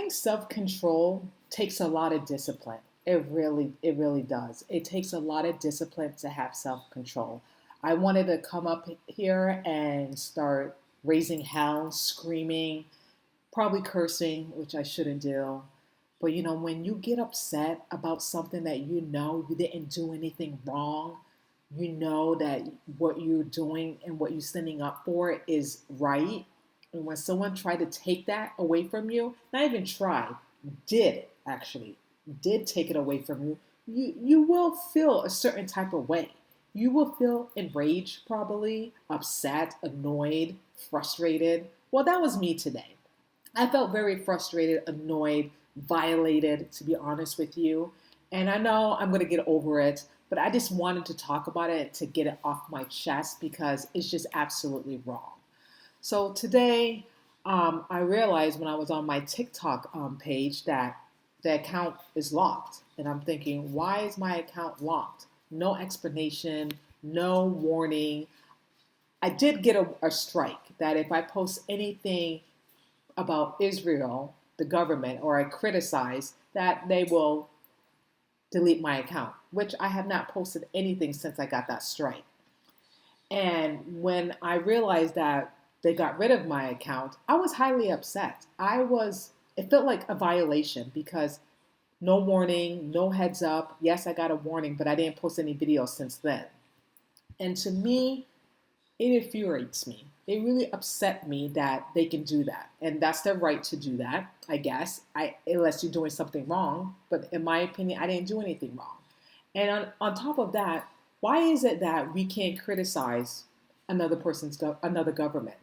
Having self-control takes a lot of discipline. It really does. It takes a lot of discipline to have self-control. I wanted to come up here and start raising hell, screaming, probably cursing, which I shouldn't do. But when you get upset about something that you didn't do anything wrong, you know that what you're doing and what you're standing up for is right. And when someone tried to take that away from you, not even try, did actually, did take it away from you, you will feel a certain type of way. You will feel enraged, probably, upset, annoyed, frustrated. Well, that was me today. I felt very frustrated, annoyed, violated, to be honest with you. And I know I'm going to get over it, but I just wanted to talk about it to get it off my chest because it's just absolutely wrong. So today, I realized when I was on my TikTok page that the account is locked. And I'm thinking, why is my account locked? No explanation, no warning. I did get a strike that if I post anything about Israel, the government, or I criticize, that they will delete my account, which I have not posted anything since I got that strike. And when I realized that they got rid of my account, I was highly upset. It felt like a violation because no warning, no heads up. Yes, I got a warning, but I didn't post any videos since then. And to me, it infuriates me. It really upset me that they can do that. And that's their right to do that, I guess, unless you're doing something wrong. But in my opinion, I didn't do anything wrong. And on top of that, why is it that we can't criticize another government?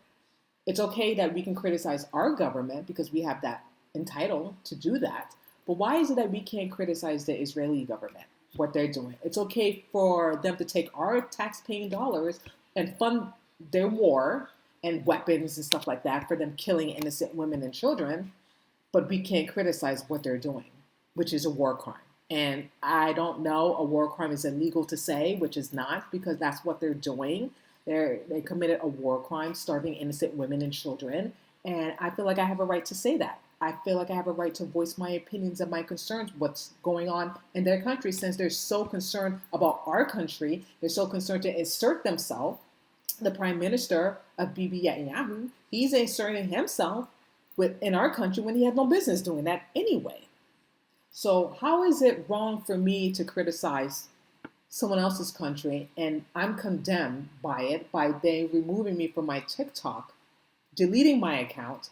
It's okay that we can criticize our government because we have that entitled to do that. But why is it that we can't criticize the Israeli government, what they're doing? It's okay for them to take our tax-paying dollars and fund their war and weapons and stuff like that for them killing innocent women and children, but we can't criticize what they're doing, which is a war crime. And I don't know, a war crime is illegal to say, which is not, because that's what they're doing. They committed a war crime, starving innocent women and children, and I feel like I have a right to say that. I feel like I have a right to voice my opinions and my concerns, what's going on in their country, since they're so concerned about our country. They're so concerned to insert themselves. The Prime Minister of Bibi Netanyahu, he's inserting himself in our country when he had no business doing that anyway. So how is it wrong for me to criticize someone else's country and I'm condemned by it, by they removing me from my TikTok, deleting my account,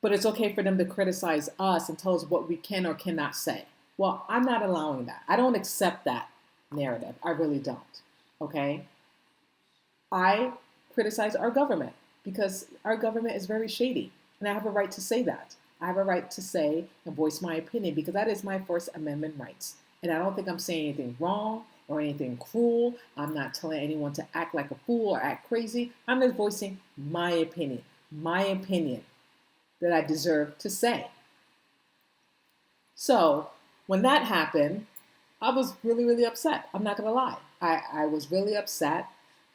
but it's okay for them to criticize us and tell us what we can or cannot say? Well, I'm not allowing that. I don't accept that narrative. I really don't. Okay? I criticize our government because our government is very shady, and I have a right to say that. I have a right to say and voice my opinion because that is my First Amendment rights. And I don't think I'm saying anything wrong or anything cruel. I'm not telling anyone to act like a fool or act crazy. I'm just voicing my opinion that I deserve to say. So when that happened, I was really, really upset. I'm not going to lie. I was really upset.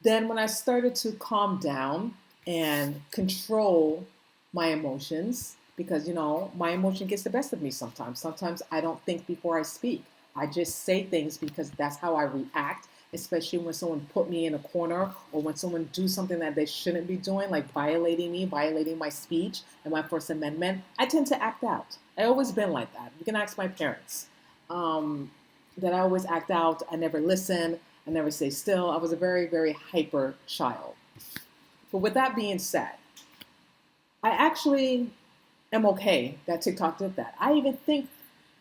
Then when I started to calm down and control my emotions, because, my emotion gets the best of me sometimes. Sometimes I don't think before I speak. I just say things because that's how I react, especially when someone put me in a corner or when someone do something that they shouldn't be doing, like violating me, violating my speech and my First Amendment. I tend to act out. I always been like that. You can ask my parents that I always act out. I never listen. I never stay still. I was a very, very hyper child. But with that being said, I actually am okay that TikTok did that. I even think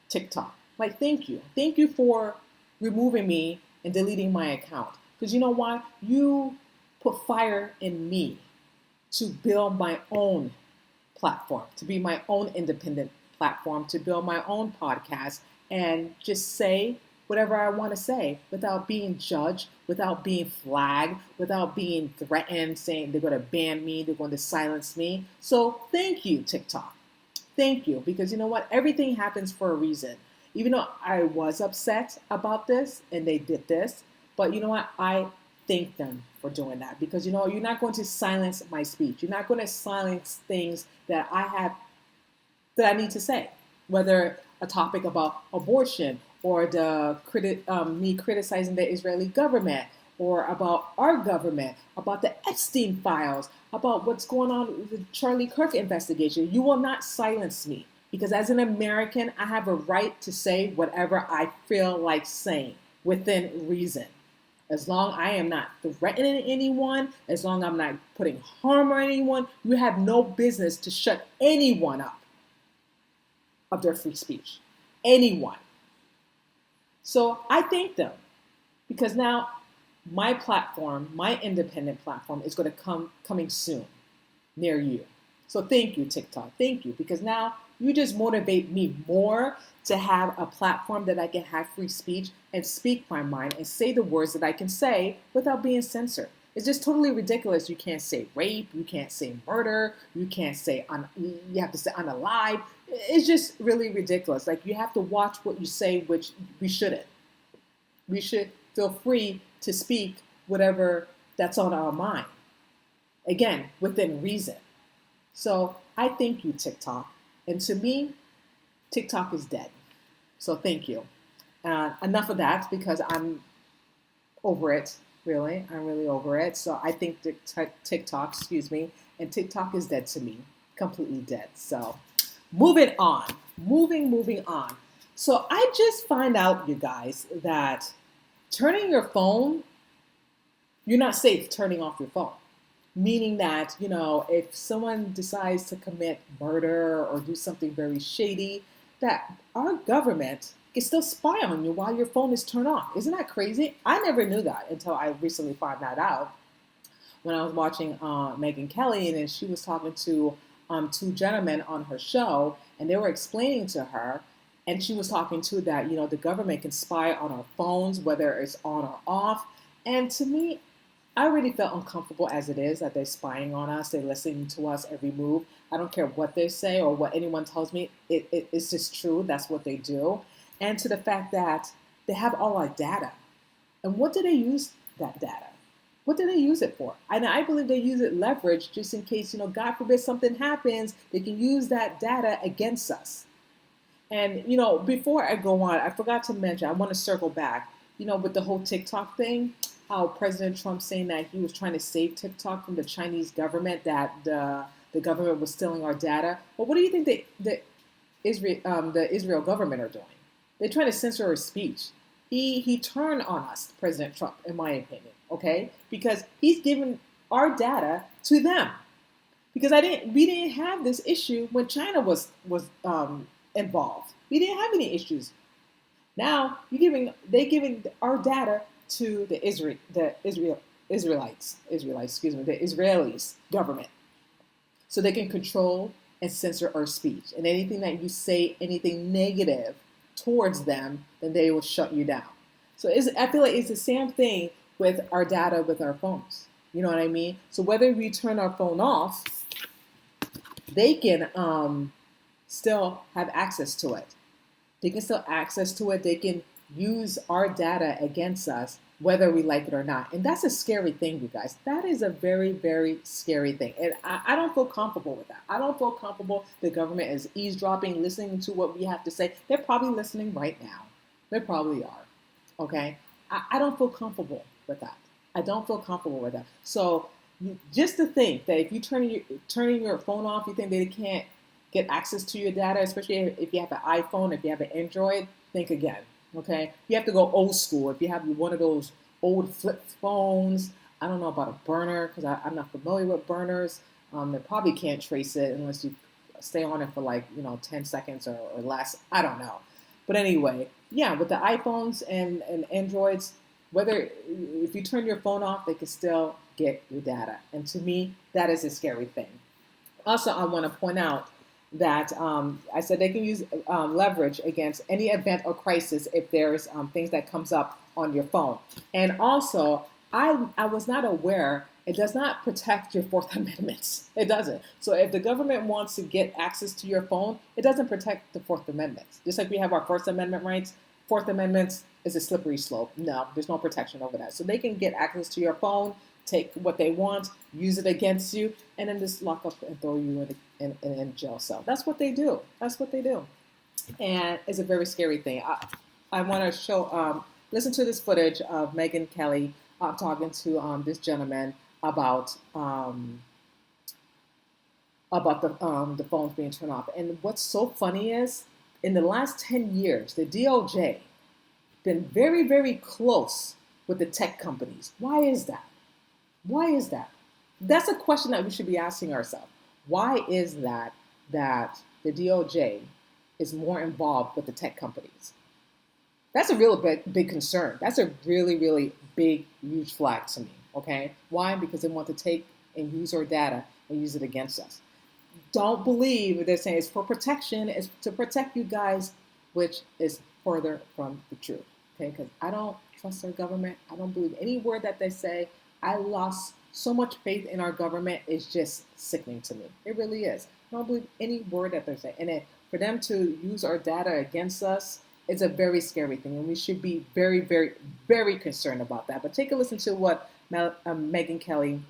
TikTok, like, thank you. Thank you for removing me and deleting my account. Because you know why? You put fire in me to build my own platform, to be my own independent platform, to build my own podcast and just say whatever I want to say without being judged, without being flagged, without being threatened, saying they're going to ban me, they're going to silence me. So thank you, TikTok. Thank you. Because you know what? Everything happens for a reason. Even though I was upset about this and they did this, but you know what? I thank them for doing that because, you're not going to silence my speech. You're not going to silence things that I have that I need to say, whether a topic about abortion or me criticizing the Israeli government or about our government, about the Epstein files, about what's going on with the Charlie Kirk investigation. You will not silence me because as an American, I have a right to say whatever I feel like saying within reason. As long I am not threatening anyone, as long I'm not putting harm on anyone, you have no business to shut anyone up of their free speech. Anyone. So I thank them because now my platform, my independent platform, is going to coming soon near you. So thank you, TikTok. Thank you, because now you just motivate me more to have a platform that I can have free speech and speak my mind and say the words that I can say without being censored. It's just totally ridiculous. You can't say rape, you can't say murder, you can't say, you have to say unalive. It's just really ridiculous. Like, you have to watch what you say, which we shouldn't. We should feel free to speak whatever that's on our mind. Again, within reason. So I thank you, TikTok. And to me, TikTok is dead. So thank you. Enough of that because I'm over it, really. I'm really over it. So I think TikTok, and TikTok is dead to me. Completely dead. So moving on. Moving on. So I just find out, you guys, that turning your phone, you're not safe turning off your phone. Meaning that, if someone decides to commit murder or do something very shady, that our government can still spy on you while your phone is turned off. Isn't that crazy? I never knew that until I recently found that out when I was watching Megyn Kelly, and then she was talking to two gentlemen on her show, and they were explaining to her, and she was talking to that, the government can spy on our phones, whether it's on or off. And to me, I already felt uncomfortable as it is that they're spying on us. They're listening to us every move. I don't care what they say or what anyone tells me. It's just true. That's what they do. And to the fact that they have all our data. And what do they use that data? What do they use it for? And I believe they use it leverage just in case, God forbid something happens, they can use that data against us. And, before I go on, I forgot to mention, I want to circle back, with the whole TikTok thing. How President Trump saying that he was trying to save TikTok from the Chinese government, that the government was stealing our data. Well, what do you think the Israel government are doing? They're trying to censor our speech. He turned on us, President Trump, in my opinion, okay? Because he's given our data to them. Because we didn't have this issue when China was involved. We didn't have any issues. Now they're giving our data to the Israelis government, so they can control and censor our speech. And anything that you say, anything negative towards them, then they will shut you down. So I feel like it's the same thing with our data with our phones. You know what I mean? So whether we turn our phone off, they can still have access to it. They can still access to it. They can use our data against us, whether we like it or not. And that's a scary thing, you guys. That is a very, very scary thing. And I don't feel comfortable with that. I don't feel comfortable the government is eavesdropping, listening to what we have to say. They're probably listening right now. They probably are. Okay? I don't feel comfortable with that. I don't feel comfortable with that. So just to think that if you turning your phone off, you think they can't get access to your data, especially if you have an iPhone, if you have an Android, think again. Okay, you have to go old school. If you have one of those old flip phones, I don't know about a burner because I'm not familiar with burners. They probably can't trace it unless you stay on it for 10 seconds or less. I don't know. But anyway, yeah, with the iPhones and Androids, if you turn your phone off, they can still get your data. And to me, that is a scary thing. Also, I want to point out that I said they can use leverage against any event or crisis if there's things that comes up on your phone. And also, I was not aware, it does not protect your Fourth Amendment. It doesn't. So if the government wants to get access to your phone, it doesn't protect the Fourth Amendment. Just like we have our First Amendment rights, Fourth Amendment is a slippery slope. No, there's no protection over that. So they can get access to your phone take what they want, use it against you, and then just lock up and throw you in a jail cell. That's what they do. That's what they do. And it's a very scary thing. I want to listen to this footage of Megyn Kelly talking to this gentleman about the phones being turned off. And what's so funny is, in the last 10 years, the DOJ been very, very close with the tech companies. Why is that? Why is that? That's a question that we should be asking ourselves. Why is that the DOJ is more involved with the tech companies? That's a real big concern. That's a really, really big, huge flag to me, okay? Why? Because they want to take and use our data and use it against us. Don't believe they're saying it's for protection, it's to protect you guys, which is further from the truth, okay? Because I don't trust our government. I don't believe any word that they say. I lost so much faith in our government. It's just sickening to me. It really is. I don't believe any word that they're saying. And for them to use our data against us, it's a very scary thing. And we should be very, very, very concerned about that. But take a listen to what Megyn Kelly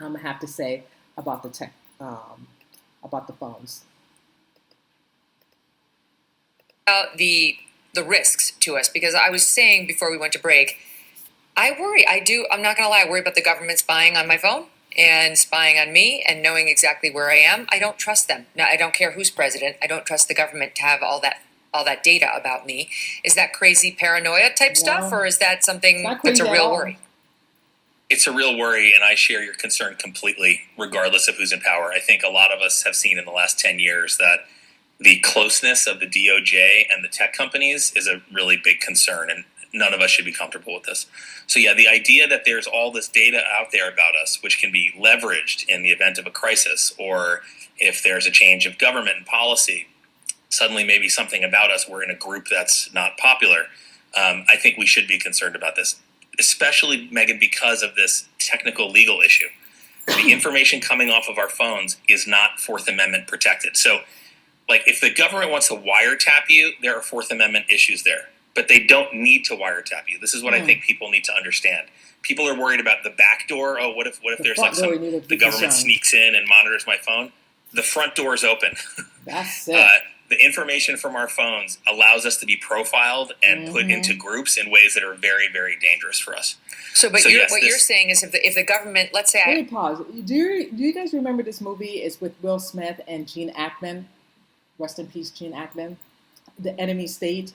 have to say about the tech, about the phones. About the risks to us, because I was saying before we went to break, I worry. I'm not going to lie. I worry about the government spying on my phone and spying on me and knowing exactly where I am. I don't trust them. No, I don't care who's president. I don't trust the government to have all that data about me. Is that crazy paranoia type stuff, or is that something that's a real worry? It's a real worry, and I share your concern completely, regardless of who's in power. I think a lot of us have seen in the last 10 years that the closeness of the DOJ and the tech companies is a really big concern, and none of us should be comfortable with this. So yeah, the idea that there's all this data out there about us, which can be leveraged in the event of a crisis, or if there's a change of government and policy, suddenly maybe something about us, we're in a group that's not popular. I think we should be concerned about this, especially, Megyn, because of this technical legal issue. The information coming off of our phones is not Fourth Amendment protected. So, like, if the government wants to wiretap you, there are Fourth Amendment issues there. But they don't need to wiretap you. This is what I think people need to understand. People are worried about the back door. Oh, what if there's like the government sneaks in and monitors my phone? The front door is open. That's it. The information from our phones allows us to be profiled and put into groups in ways that are very, very dangerous for us. What you're saying is if the government, let's say... Let me pause. Do you guys remember this movie? It's with Will Smith and Gene Hackman. Rest in peace, Gene Hackman. The Enemy State,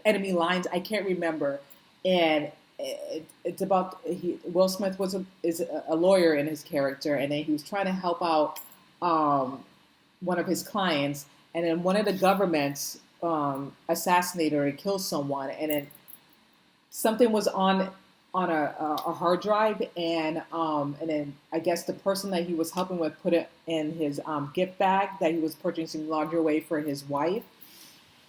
Enemy Lines, I can't remember. And it's about, Will Smith is a lawyer in his character, and then he was trying to help out one of his clients, and then one of the governments assassinated or killed someone, and then something was on a hard drive, and then I guess the person that he was helping with put it in his gift bag that he was purchasing lingerie for his wife.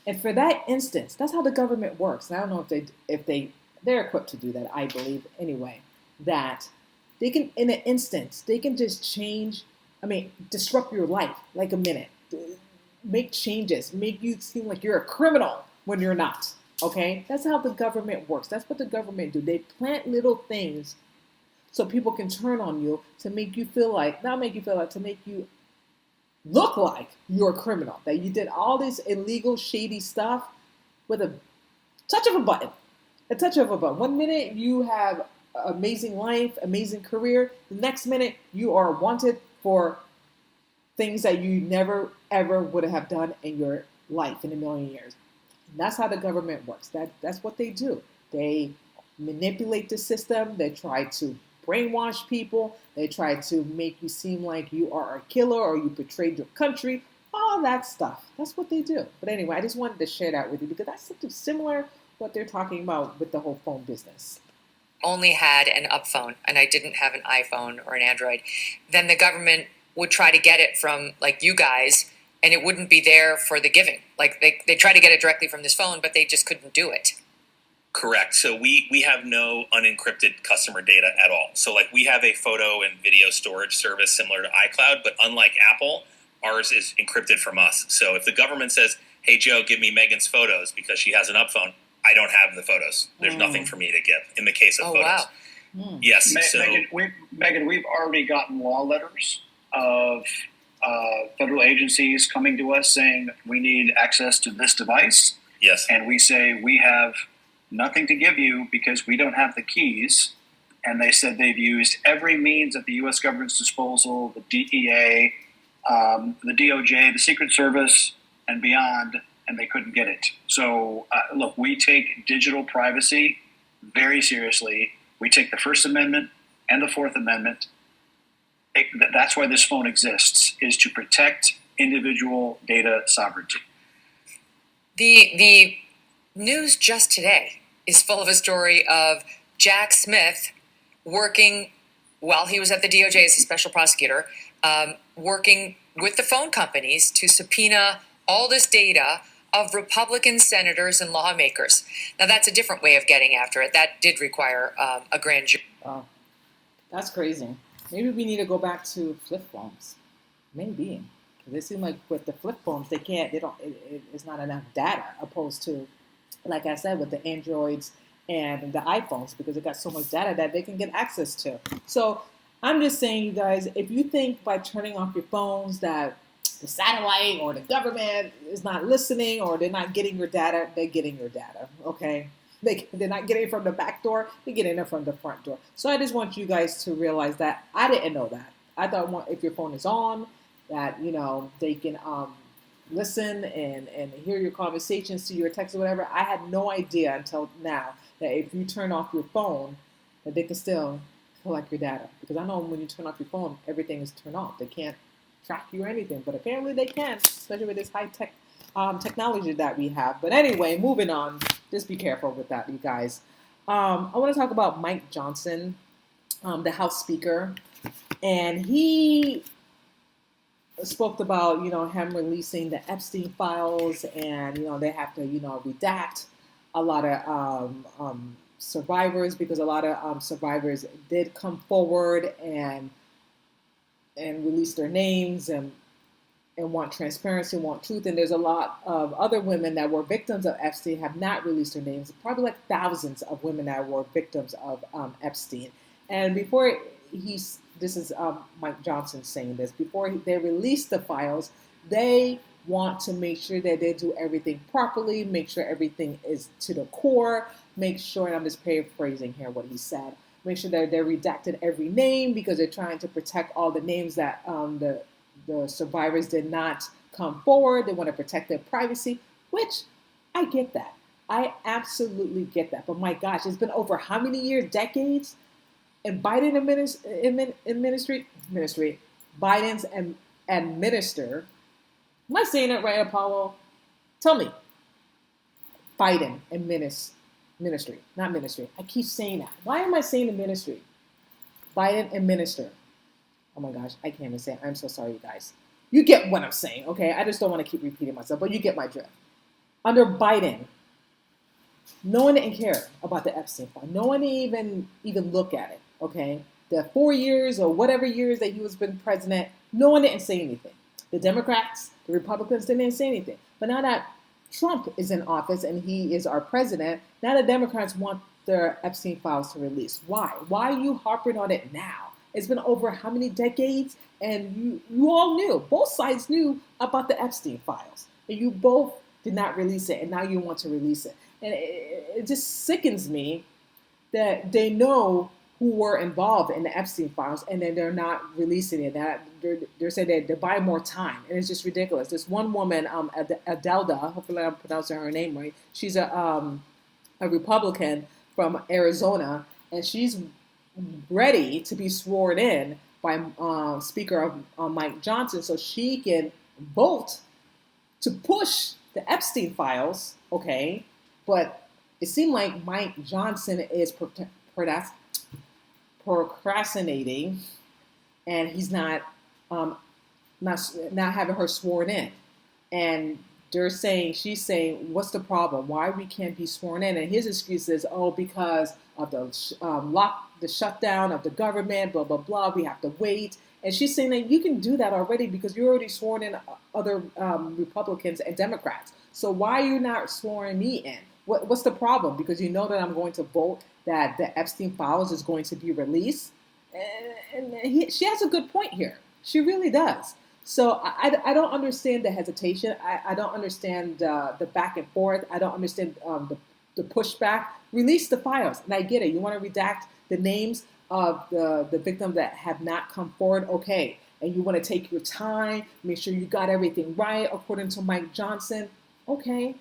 And for that instance, that's how the government works. And I don't know if they're equipped to do that, I believe anyway, that they can, in an instance, they can just disrupt your life like a minute, make changes, make you seem like you're a criminal when you're not, okay? That's how the government works. That's what the government do. They plant little things so people can turn on you to make you feel like, to make you look like you're a criminal, that you did all this illegal, shady stuff with a touch of a button. A touch of a button. One minute you have amazing life, amazing career. The next minute you are wanted for things that you never, ever would have done in your life in a million years. And that's how the government works. That's what they do. They manipulate the system. They try to brainwash people. They try to make you seem like you are a killer or you betrayed your country. All that stuff. That's what they do. But anyway, I just wanted to share that with you because that's something similar to what they're talking about with the whole phone business. Only had an up phone and I didn't have an iPhone or an Android, then the government would try to get it from like you guys and it wouldn't be there for the giving. Like they try to get it directly from this phone, but they just couldn't do it. Correct. So we have no unencrypted customer data at all. So like we have a photo and video storage service similar to iCloud, but unlike Apple, ours is encrypted from us. So if the government says, hey, Joe, give me Megan's photos because she has an up phone, I don't have the photos. There's nothing for me to give in the case of photos. Wow. Yes. Megan, we've already gotten law letters of federal agencies coming to us saying we need access to this device. Yes. And we say we have nothing to give you because we don't have the keys. And they said they've used every means at the U.S. government's disposal, the DEA, the DOJ, the Secret Service, and beyond, and they couldn't get it. So, look, we take digital privacy very seriously. We take the First Amendment and the Fourth Amendment. That's why this phone exists, is to protect individual data sovereignty. The news just today is full of a story of Jack Smith working while he was at the DOJ as a special prosecutor, working with the phone companies to subpoena all this data of Republican senators and lawmakers. Now, that's a different way of getting after it. That did require a grand jury. Oh, that's crazy. Maybe we need to go back to flip phones. Maybe. Because it seems like with the flip phones, it's not enough data opposed to, like I said, with the Androids and the iPhones, because it got so much data that they can get access to. So I'm just saying, you guys, if you think by turning off your phones that the satellite or the government is not listening or they're not getting your data, they're getting your data, okay? They're not getting it from the back door, they're getting it from the front door. So I just want you guys to realize that I didn't know that. I thought if your phone is on, that, they can listen and hear your conversations, see your texts or whatever. I had no idea until now that if you turn off your phone, that they can still collect your data. Because I know when you turn off your phone, everything is turned off. They can't track you or anything, but apparently they can, especially with this high-tech technology that we have. But anyway, moving on. Just be careful with that, you guys. I want to talk about Mike Johnson, the House Speaker, and he spoke about, him releasing the Epstein Files, and, they have to, redact a lot of survivors, because a lot of survivors did come forward and release their names and want transparency, want truth. And there's a lot of other women that were victims of Epstein have not released their names, probably like thousands of women that were victims of Epstein. And before this is Mike Johnson saying this, before they release the files, they want to make sure that they do everything properly, make sure everything is to the core, make sure, and I'm just paraphrasing here what he said, make sure that they're redacted every name, because they're trying to protect all the names that the survivors did not come forward. They want to protect their privacy, which I get that. I absolutely get that. But my gosh, it's been over how many years, decades? And Biden Biden's administer, am I saying it right, Apollo? Tell me. Biden and ministry, not ministry. I keep saying that. Why am I saying the ministry? Biden and minister. Oh my gosh, I can't even say it. I'm so sorry, you guys. You get what I'm saying, okay? I just don't want to keep repeating myself, but you get my drift. Under Biden, no one didn't care about the Epstein file. No one even look at it, okay? The 4 years or whatever years that he was been president, no one didn't say anything. The Democrats, the Republicans didn't say anything. But now that Trump is in office and he is our president, now the Democrats want their Epstein files to release. Why? Why are you harping on it now? It's been over how many decades? And you all knew, both sides knew about the Epstein files. And you both did not release it, and now you want to release it. And it just sickens me that they know who were involved in the Epstein files, and then they're not releasing it. That they're saying they buy more time, and it's just ridiculous. This one woman, Adelita, hopefully I'm pronouncing her name right. She's a Republican from Arizona, and she's ready to be sworn in by Speaker Mike Johnson, so she can vote to push the Epstein files. Okay, but it seemed like Mike Johnson is procrastinating, and he's not having her sworn in. And she's saying, what's the problem? Why we can't be sworn in? And his excuse is, because of the shutdown of the government, blah, blah, blah. We have to wait. And she's saying that you can do that already because you're already sworn in other Republicans and Democrats. So why are you not sworn me in? What's the problem? Because you know that I'm going to vote that the Epstein Files is going to be released, and she has a good point here. She really does. So I don't understand the hesitation. I don't understand the back and forth. I don't understand the pushback. Release the files, and I get it. You want to redact the names of the victims that have not come forward, okay. And you want to take your time, make sure you got everything right according to Mike Johnson, okay.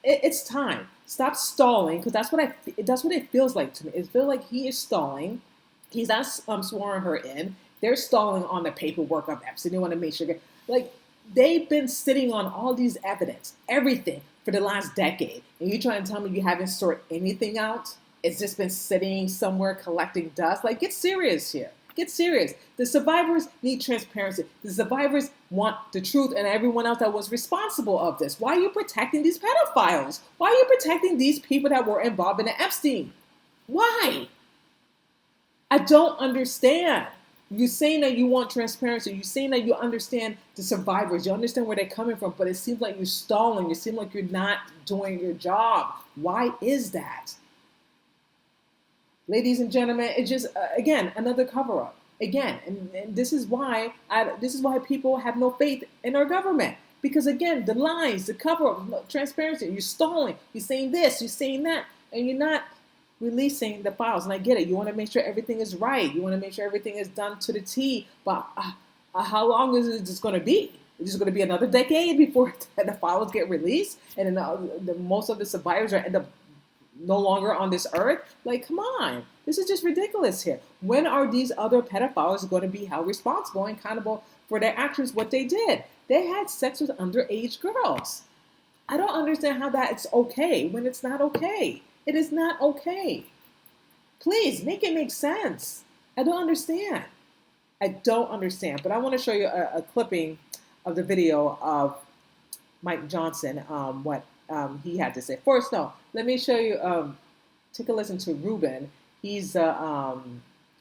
It's time. Stop stalling, because that's what it feels like to me. It feels like he is stalling. He's not sworn her in. They're stalling on the paperwork of Epstein. They want to make sure, like, they've been sitting on all these evidence, everything for the last decade, and you're trying to tell me you haven't sorted anything out? It's just been sitting somewhere collecting dust. Like, get serious here. Get serious. The survivors need transparency. The survivors want the truth, and everyone else that was responsible of this. Why are you protecting these pedophiles? Why are you protecting these people that were involved in the Epstein? Why? I don't understand. You're saying that you want transparency. You're saying that you understand the survivors. You understand where they're coming from, but it seems like you're stalling. It seems like you're not doing your job. Why is that? Ladies and gentlemen, it's just, again, another cover-up. Again, and this is why people have no faith in our government. Because, again, the lies, the cover-up, transparency, you're stalling. You're saying this, you're saying that, and you're not releasing the files. And I get it. You want to make sure everything is right. You want to make sure everything is done to the T. But how long is it just going to be? Is it going to be another decade before the files get released? And then most of the survivors are end up no longer on this earth? Like, come on. This is just ridiculous here. When are these other pedophiles going to be held responsible and accountable for their actions, what they did? They had sex with underage girls. I don't understand how that's okay when it's not okay. It is not okay. Please, make it make sense. I don't understand. I don't understand. But I want to show you a clipping of the video of Mike Johnson, what he had to say. First, no, let me show you, take a listen to Ruben. He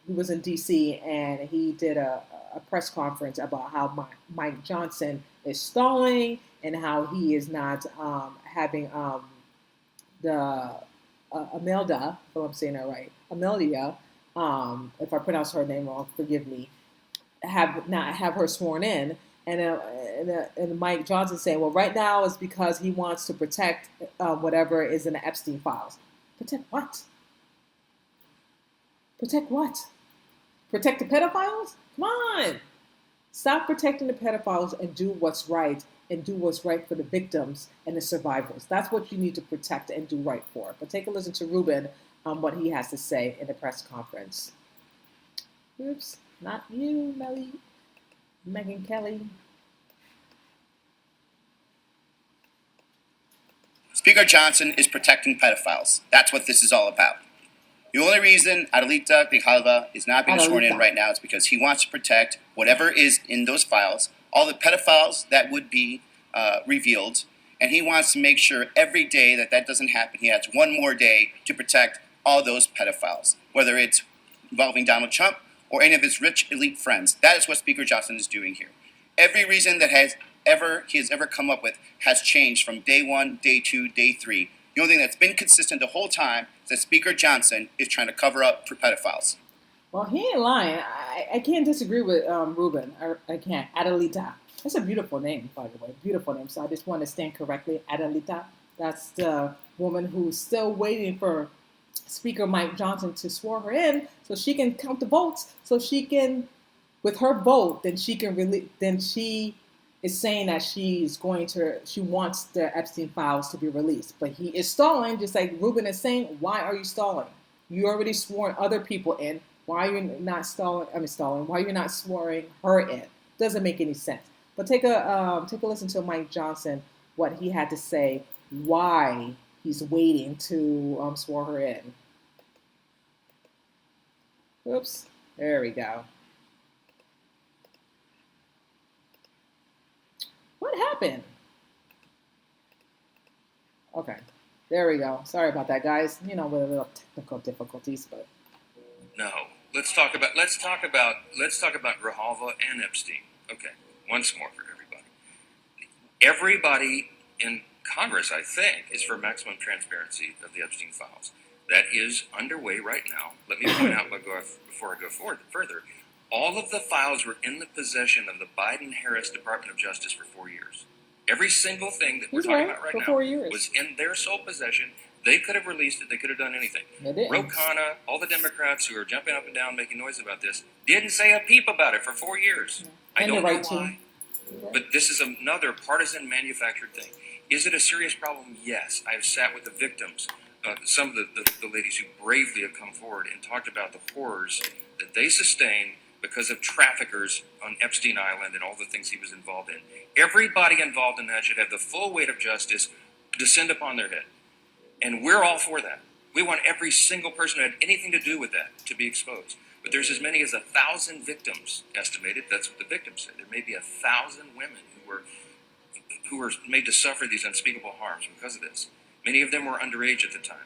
was in D.C. and he did a press conference about how Mike Johnson is stalling and how he is not having Imelda, if I'm saying that right, Amelia, if I pronounce her name wrong, forgive me, not have her sworn in. And Mike Johnson saying, well, right now it's because he wants to protect whatever is in the Epstein files. Protect what? Protect what? Protect the pedophiles? Come on. Stop protecting the pedophiles and do what's right, and do what's right for the victims and the survivors. That's what you need to protect and do right for. But take a listen to Ruben on what he has to say in the press conference. Oops, not you, Megan Kelly. Speaker Johnson is protecting pedophiles. That's what this is all about. The only reason Adelita Grijalva is not being sworn in right now is because he wants to protect whatever is in those files, all the pedophiles that would be revealed, and he wants to make sure every day that doesn't happen. He has one more day to protect all those pedophiles, whether it's involving Donald Trump or any of his rich elite friends. That is what Speaker Johnson is doing here. Every reason that he has ever come up with has changed from day one, day two, day three. The only thing that's been consistent the whole time is that Speaker Johnson is trying to cover up for pedophiles. Well, he ain't lying. I can't disagree with Ruben. I can't. Adelita. That's a beautiful name, by the way. Beautiful name. So I just want to stand correctly. Adelita. That's the woman who's still waiting for Speaker Mike Johnson to swear her in so she can count the votes. So she can, with her vote, then she is saying that she wants the Epstein files to be released. But he is stalling, just like Ruben is saying. Why are you stalling? You already sworn other people in. Why are you not stalling? Why are you not swearing her in? Doesn't make any sense. But take a listen to Mike Johnson, what he had to say, why he's waiting to swear her in. Oops, there we go. What happened? Okay, there we go. Sorry about that, guys. With a little technical difficulties, but no. Let's talk about Grijalva and Epstein. Okay, once more for everybody. Everybody in Congress, I think, is for maximum transparency of the Epstein files. That is underway right now. Let me point out before I go further, all of the files were in the possession of the Biden-Harris Department of Justice for 4 years. Every single thing that we're talking about right now was in their sole possession. They could have released it. They could have done anything. Rokana, all the Democrats who are jumping up and down making noise about this, didn't say a peep about it for 4 years. I don't know why. But this is another partisan manufactured thing. Is it a serious problem? Yes. I've sat with the victims, some of the ladies who bravely have come forward and talked about the horrors that they sustained because of traffickers on Epstein Island and all the things he was involved in. Everybody involved in that should have the full weight of justice descend upon their head. And we're all for that. We want every single person who had anything to do with that to be exposed. But there's as many as 1,000 victims estimated. That's what the victims said. There may be 1,000 women who were made to suffer these unspeakable harms because of this. Many of them were underage at the time.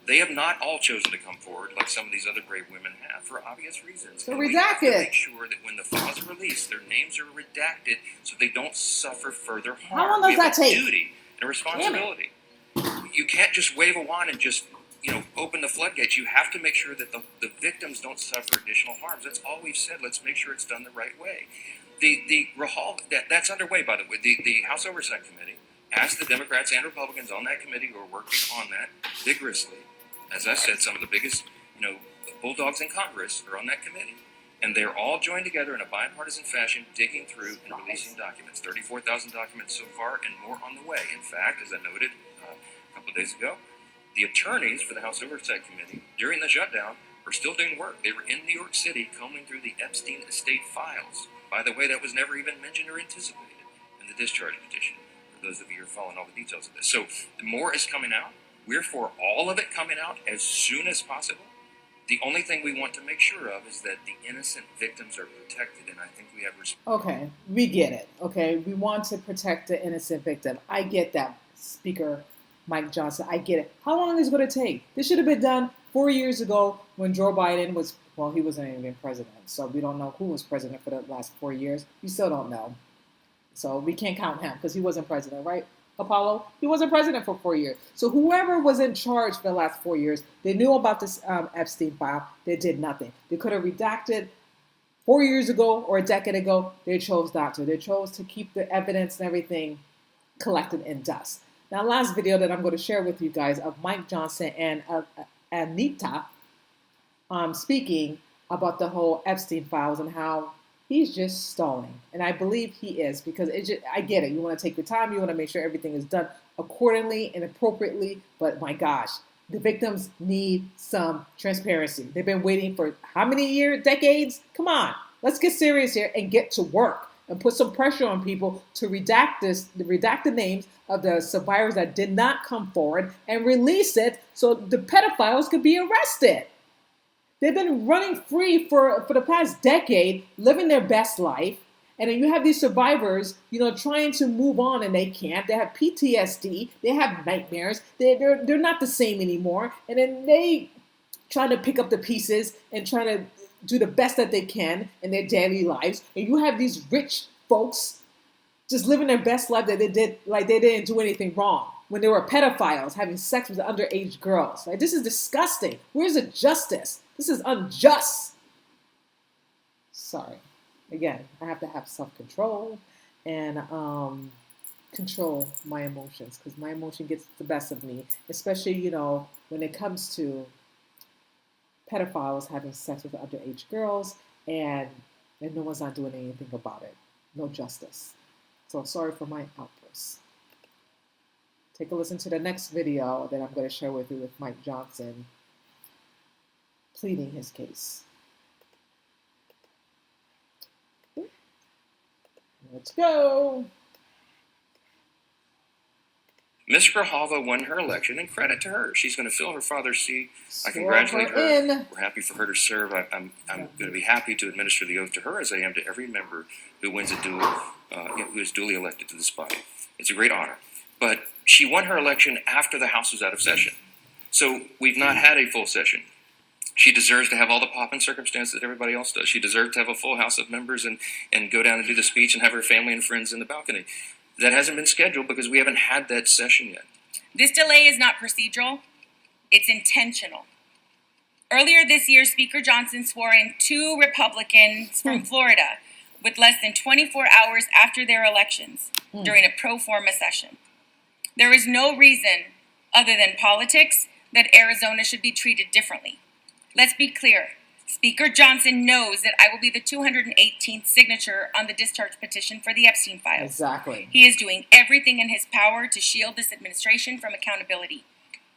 They have not all chosen to come forward like some of these other brave women have for obvious reasons. They're redacted. We have to make sure that when the files are released, their names are redacted so they don't suffer further harm. How long does that take? We have a duty and a responsibility. You can't just wave a wand and just open the floodgates. You have to make sure that the victims don't suffer additional harms. That's all we've said. Let's make sure it's done the right way. The Grijalva, that's underway, by the way. The House Oversight Committee asked the Democrats and Republicans on that committee who are working on that vigorously. As I said, some of the biggest, bulldogs in Congress are on that committee. And they're all joined together in a bipartisan fashion, digging through and releasing documents. 34,000 documents so far and more on the way. In fact, as I noted a couple of days ago, the attorneys for the House Oversight Committee, during the shutdown, were still doing work. They were in New York City combing through the Epstein estate files. By the way, that was never even mentioned or anticipated in the discharge petition, for those of you who are following all the details of this. So the more is coming out. We're for all of it coming out as soon as possible. The only thing we want to make sure of is that the innocent victims are protected, and I think we have Okay, we get it. Okay, we want to protect the innocent victim. I get that, Speaker Mike Johnson. I get it. How long is it going to take? This should have been done 4 years ago when Joe Biden was, he wasn't even president. So we don't know who was president for the last 4 years. We still don't know. So we can't count him because he wasn't president, right? Apollo, he wasn't president for 4 years. So whoever was in charge for the last 4 years, they knew about this Epstein file. They did nothing. They could have redacted 4 years ago or a decade ago. They chose not to. They chose to keep the evidence and everything collected in dust. Now, last video that I'm going to share with you guys of Mike Johnson and Anita speaking about the whole Epstein files and how he's just stalling. And I believe he is because I get it. You want to take your time. You want to make sure everything is done accordingly and appropriately. But my gosh, the victims need some transparency. They've been waiting for how many years, decades? Come on, let's get serious here and get to work and put some pressure on people to redact the names of the survivors that did not come forward and release it so the pedophiles could be arrested. They've been running free for the past decade, living their best life. And then you have these survivors, trying to move on and they can't. They have PTSD. They have nightmares. They're not the same anymore. And then they try to pick up the pieces and try to do the best that they can in their daily lives. And you have these rich folks just living their best life that they didn't do anything wrong. When they were pedophiles having sex with underage girls. Like, this is disgusting. Where's the justice? This is unjust. Sorry. Again, I have to have self-control and control my emotions because my emotion gets the best of me, especially, when it comes to pedophiles having sex with underage girls and no one's not doing anything about it. No justice. So sorry for my outbursts. Take a listen to the next video that I'm going to share with you with Mike Johnson pleading his case. Let's go. Ms. Grijalva won her election, and credit to her. She's going to fill her father's seat. I congratulate her. We're happy for her to serve. I'm going to be happy to administer the oath to her as I am to every member who wins who is duly elected to this body. It's a great honor. But she won her election after the House was out of session. So we've not had a full session. She deserves to have all the pomp and circumstance that everybody else does. She deserves to have a full House of members and go down and do the speech and have her family and friends in the balcony. that hasn't been scheduled because we haven't had that session yet. This delay is not procedural, it's intentional. Earlier this year, Speaker Johnson swore in 2 Republicans from Florida with less than 24 hours after their elections during a pro forma session. There is no reason, other than politics, that Arizona should be treated differently. Let's be clear. Speaker Johnson knows that I will be the 218th signature on the discharge petition for the Epstein Files. Exactly. He is doing everything in his power to shield this administration from accountability.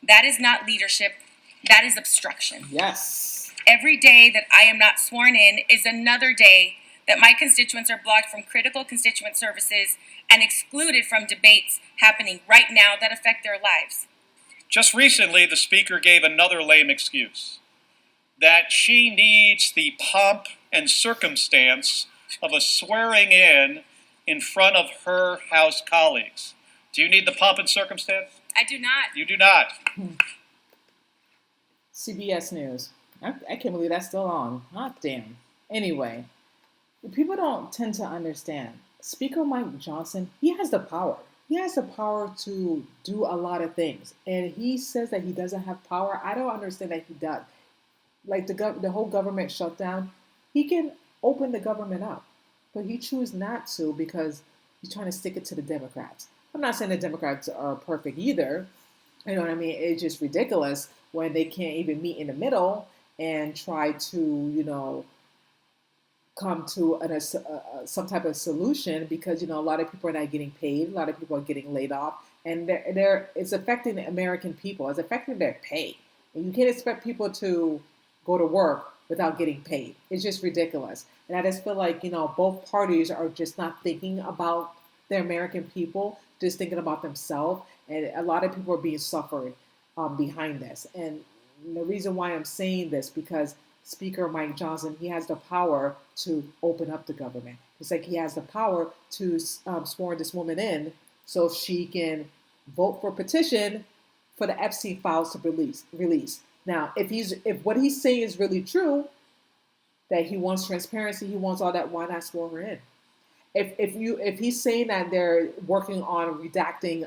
That is not leadership. That is obstruction. Yes. Every day that I am not sworn in is another day that my constituents are blocked from critical constituent services and excluded from debates happening right now that affect their lives. Just recently, the Speaker gave another lame excuse, that she needs the pomp and circumstance of a swearing in front of her House colleagues. Do you need the pomp and circumstance? I do not. You do not. CBS News. I can't believe that's still on. Hot damn. Anyway, people don't tend to understand. Speaker Mike Johnson, he has the power. He has the power to do a lot of things. And he says that he doesn't have power. I don't understand that he does. Like the whole government shutdown, he can open the government up. But he chooses not to because he's trying to stick it to the Democrats. I'm not saying the Democrats are perfect either. You know what I mean? It's just ridiculous when they can't even meet in the middle and try to, come to some type of solution because, a lot of people are not getting paid. A lot of people are getting laid off. And it's affecting the American people. It's affecting their pay. And you can't expect people to go to work without getting paid. It's just ridiculous. And I just feel like, both parties are just not thinking about the American people, just thinking about themselves. And a lot of people are being suffered behind this. And the reason why I'm saying this, because Speaker Mike Johnson, he has the power to open up the government. It's like he has the power to swear this woman in so she can vote for a petition for the Epstein Files to release. Now, if what he's saying is really true, that he wants transparency, he wants all that, why not swear her in? If he's saying that they're working on redacting,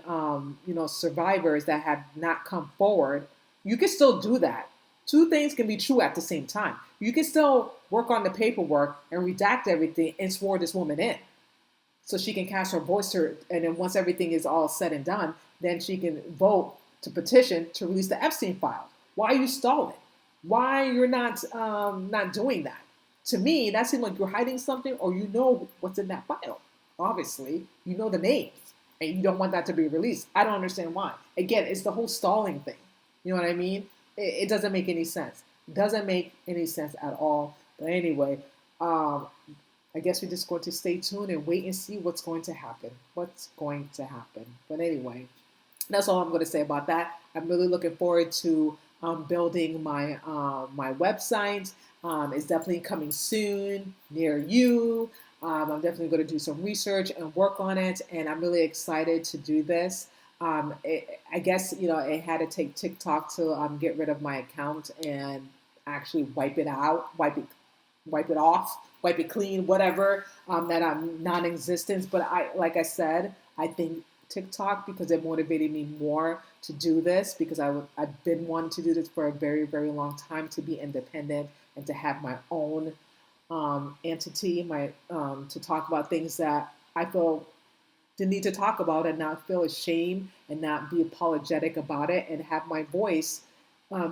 survivors that have not come forward, you can still do that. 2 things can be true at the same time. You can still work on the paperwork and redact everything and swear this woman in, so she can cast her voice and then once everything is all said and done, then she can vote to petition to release the Epstein file. Why are you stalling? Why you're not doing that? To me, that seems like you're hiding something, or what's in that file. Obviously, you know the names, and you don't want that to be released. I don't understand why. Again, it's the whole stalling thing. You know what I mean? It doesn't make any sense. It doesn't make any sense at all. But anyway, I guess we're just going to stay tuned and wait and see what's going to happen. But anyway, that's all I'm going to say about that. I'm really looking forward to building my my website. It's definitely coming soon near you. I'm definitely going to do some research and work on it, and I'm really excited to do this. I guess it had to take TikTok to get rid of my account and actually wipe it out, wipe it off, wipe it clean, whatever, that I'm non-existent. But like I said, I think TikTok, because it motivated me more to do this, because I've been wanting to do this for a very, very long time, to be independent and to have my own entity, to talk about things that I feel the need to talk about and not feel ashamed and not be apologetic about it and have my voice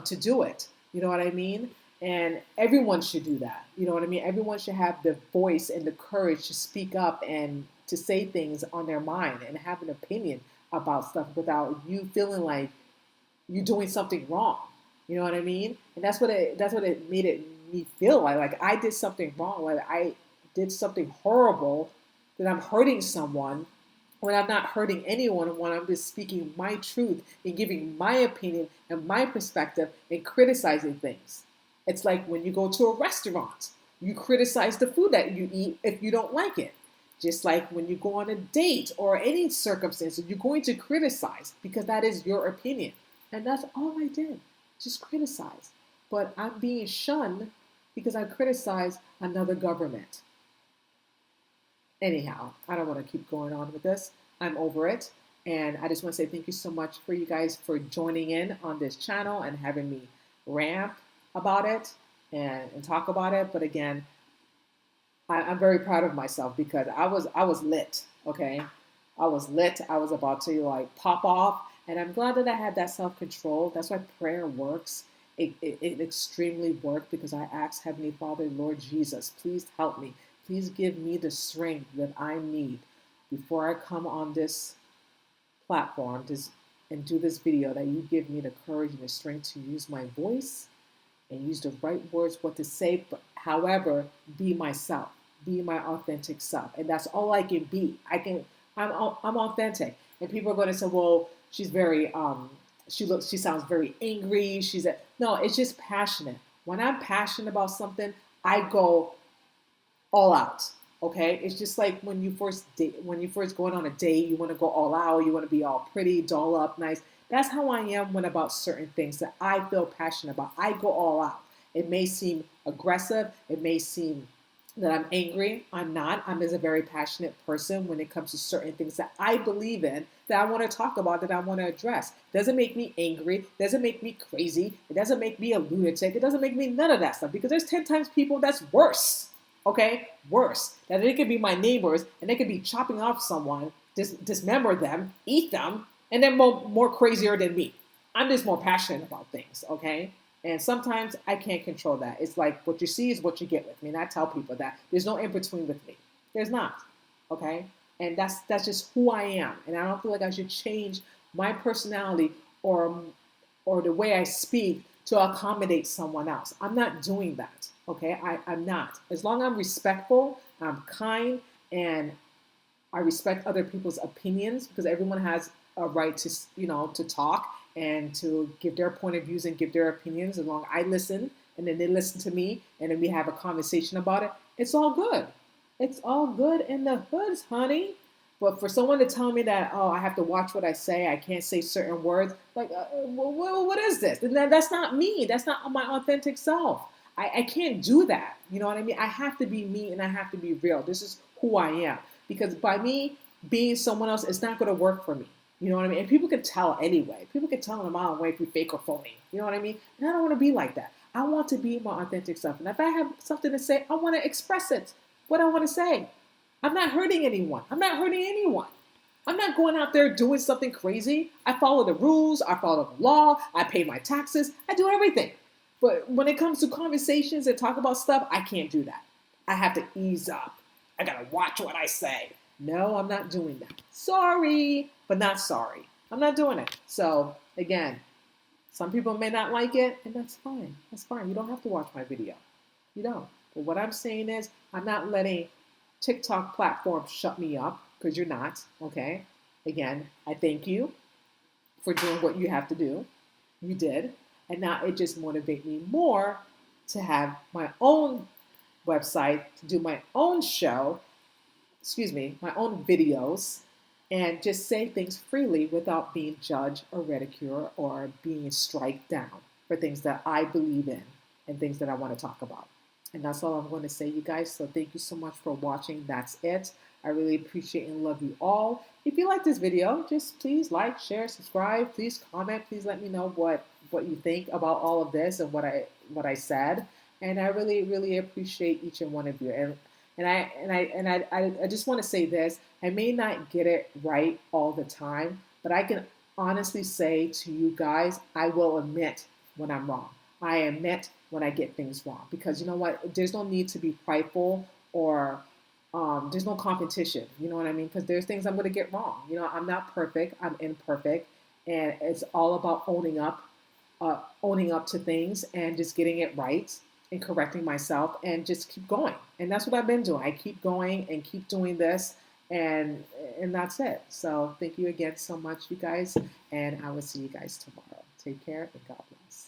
to do it. You know what I mean? And everyone should do that. You know what I mean? Everyone should have the voice and the courage to speak up and to say things on their mind and have an opinion about stuff without you feeling like you're doing something wrong. You know what I mean? And that's what it made me feel like. Like I did something wrong. Like I did something horrible, that I'm hurting someone, when I'm not hurting anyone, when I'm just speaking my truth and giving my opinion and my perspective and criticizing things. It's like when you go to a restaurant, you criticize the food that you eat if you don't like it. Just like when you go on a date or any circumstance, you're going to criticize because that is your opinion. And that's all I did, just criticize. But I'm being shunned because I criticize another government. Anyhow, I don't want to keep going on with this. I'm over it. And I just want to say thank you so much for you guys for joining in on this channel and having me rant about it and talk about it. But again, I'm very proud of myself because I was lit, okay? I was lit. I was about to like pop off. And I'm glad that I had that self-control. That's why prayer works. It extremely worked because I asked Heavenly Father, Lord Jesus, please help me. Please give me the strength that I need before I come on this platform and do this video, that you give me the courage and the strength to use my voice and use the right words, what to say, but however, be myself, be my authentic self. And that's all I can be. I'm authentic. And people are going to say, well, she's very, she sounds very angry. No, it's just passionate. When I'm passionate about something, I go all out. Okay, it's just like when you first going on a date, you want to go all out, you want to be all pretty, doll up, nice. That's how I am when about certain things that I feel passionate about. I go all out. It may seem aggressive, it may seem that I'm angry. I'm not. I'm just a very passionate person when it comes to certain things that I believe in, that I want to talk about, that I want to address. Doesn't make me angry, doesn't make me crazy, it doesn't make me a lunatic, it doesn't make me none of that stuff, because there's 10 times people that's worse. Okay, worse. That they could be my neighbors and they could be chopping off someone, dismember them, eat them, and they're more crazier than me. I'm just more passionate about things, okay? And sometimes I can't control that. It's like what you see is what you get with me. And I tell people that there's no in between with me. There's not, okay? And that's just who I am. And I don't feel like I should change my personality or the way I speak to accommodate someone else. I'm not doing that. Okay, I'm not. As long as I'm respectful, I'm kind, and I respect other people's opinions, because everyone has a right to, to talk and to give their point of views and give their opinions. As long as I listen, and then they listen to me, and then we have a conversation about it, it's all good. It's all good in the hoods, honey. But for someone to tell me that, oh, I have to watch what I say, I can't say certain words, like, what is this? And that's not me. That's not my authentic self. I can't do that. You know what I mean? I have to be me and I have to be real. This is who I am. Because by me being someone else, it's not going to work for me. You know what I mean? And people can tell anyway. People can tell in a mile away if we fake or phony. You know what I mean? And I don't want to be like that. I want to be my authentic self. And if I have something to say, I want to express it. What I want to say. I'm not hurting anyone. I'm not hurting anyone. I'm not going out there doing something crazy. I follow the rules. I follow the law. I pay my taxes. I do everything. But when it comes to conversations and talk about stuff, I can't do that. I have to ease up. I got to watch what I say. No, I'm not doing that. Sorry, but not sorry. I'm not doing it. So, again, some people may not like it, and that's fine. That's fine. You don't have to watch my video. You don't. But what I'm saying is, I'm not letting TikTok platform shut me up, because you're not, okay? Again, I thank you for doing what you have to do. You did. And now it just motivates me more to have my own website, to do my own show, my own videos, and just say things freely without being judged or ridiculed or being struck down for things that I believe in and things that I want to talk about. And that's all I'm going to say, you guys. So thank you so much for watching. That's it. I really appreciate and love you all. If you like this video, just please like, share, subscribe. Please comment. Please let me know what you think about all of this and what I said. And I really, really appreciate each and one of you. And I just want to say this. I may not get it right all the time, but I can honestly say to you guys, I will admit when I'm wrong. I admit when I get things wrong, because you know what? There's no need to be prideful or there's no competition. You know what I mean? Because there's things I'm going to get wrong. You know, I'm not perfect. I'm imperfect, and it's all about owning up to things and just getting it right and correcting myself and just keep going. And that's what I've been doing. I keep going and keep doing this, and that's it. So thank you again so much, you guys, and I will see you guys tomorrow. Take care and God bless.